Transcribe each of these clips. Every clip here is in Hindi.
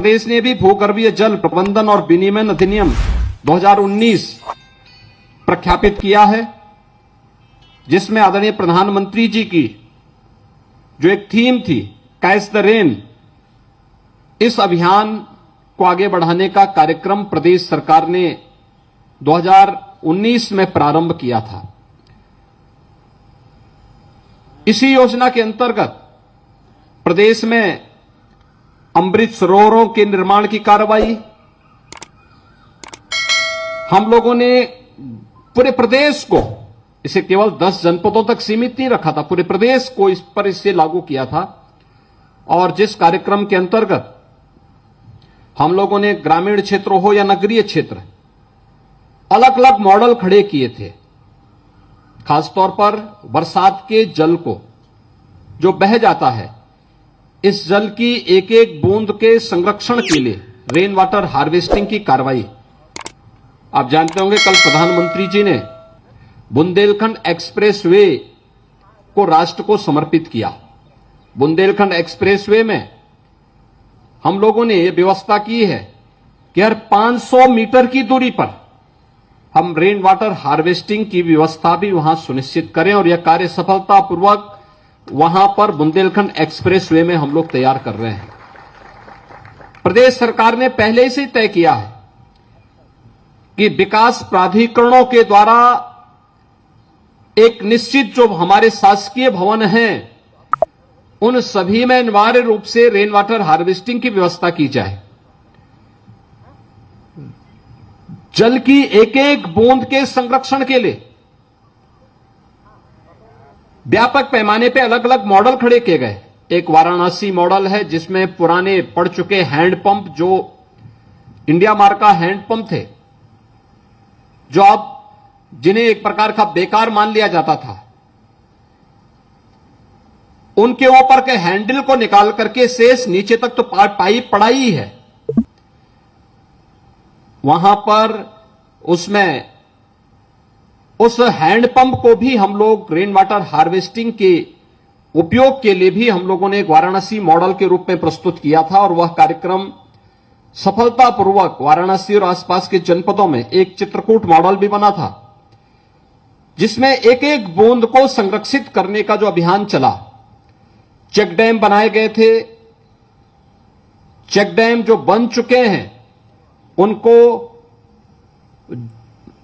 प्रदेश ने भी भूगर्भीय जल प्रबंधन और विनियमन अधिनियम 2019 प्रख्यापित किया है, जिसमें आदरणीय प्रधानमंत्री जी की जो एक थीम थी कैच द रेन, इस अभियान को आगे बढ़ाने का कार्यक्रम प्रदेश सरकार ने 2019 में प्रारंभ किया था। इसी योजना के अंतर्गत प्रदेश में अमृत सरोवरों के निर्माण की कार्रवाई हम लोगों ने पूरे प्रदेश को, इसे केवल 10 जनपदों तक सीमित नहीं रखा था, पूरे प्रदेश को इस पर इसे लागू किया था। और जिस कार्यक्रम के अंतर्गत हम लोगों ने ग्रामीण क्षेत्र हो या नगरीय क्षेत्र, अलग अलग मॉडल खड़े किए थे। खासतौर पर बरसात के जल को जो बह जाता है, इस जल की एक एक बूंद के संरक्षण के लिए रेन वाटर हार्वेस्टिंग की कार्रवाई। आप जानते होंगे कल प्रधानमंत्री जी ने बुंदेलखंड एक्सप्रेसवे को राष्ट्र को समर्पित किया। बुंदेलखंड एक्सप्रेसवे में हम लोगों ने यह व्यवस्था की है कि हर 500 मीटर की दूरी पर हम रेन वाटर हार्वेस्टिंग की व्यवस्था भी वहां सुनिश्चित करें, और यह कार्य सफलतापूर्वक वहां पर बुंदेलखंड एक्सप्रेसवे में हम लोग तैयार कर रहे हैं। प्रदेश सरकार ने पहले से तय किया है कि विकास प्राधिकरणों के द्वारा एक निश्चित जो हमारे शासकीय भवन हैं, उन सभी में अनिवार्य रूप से रेन वाटर हार्वेस्टिंग की व्यवस्था की जाए। जल की एक एक बूंद के संरक्षण के लिए व्यापक पैमाने पे अलग अलग मॉडल खड़े किए गए। एक वाराणसी मॉडल है, जिसमें पुराने पड़ चुके हैंडपंप, जो इंडिया मार्क का हैंडपंप थे, जो अब जिन्हें एक प्रकार का बेकार मान लिया जाता था, उनके ऊपर के हैंडल को निकाल करके शेष नीचे तक तो पाइप पड़ा ही है। वहां पर उसमें उस हैंडपंप को भी हम लोग रेन वाटर हार्वेस्टिंग के उपयोग के लिए भी हम लोगों ने एक वाराणसी मॉडल के रूप में प्रस्तुत किया था, और वह कार्यक्रम सफलतापूर्वक वाराणसी और आसपास के जनपदों में एक चित्रकूट मॉडल भी बना था, जिसमें एक एक बूंद को संरक्षित करने का जो अभियान चला। चेक डैम बनाए गए थे। चेक डैम जो बन चुके हैं उनको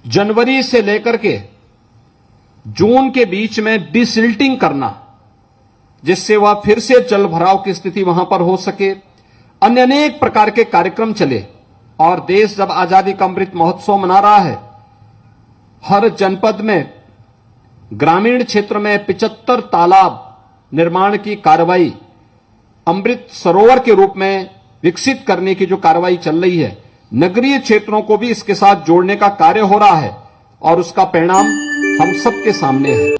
जनवरी से लेकर के जून के बीच में डिसिल्टिंग करना, जिससे वह फिर से जल भराव की स्थिति वहां पर हो सके। अन्य अनेक प्रकार के कार्यक्रम चले, और देश जब आजादी का अमृत महोत्सव मना रहा है, हर जनपद में ग्रामीण क्षेत्र में 75 तालाब निर्माण की कार्रवाई अमृत सरोवर के रूप में विकसित करने की जो कार्रवाई चल रही है, नगरीय क्षेत्रों को भी इसके साथ जोड़ने का कार्य हो रहा है, और उसका परिणाम हम सबके सामने है।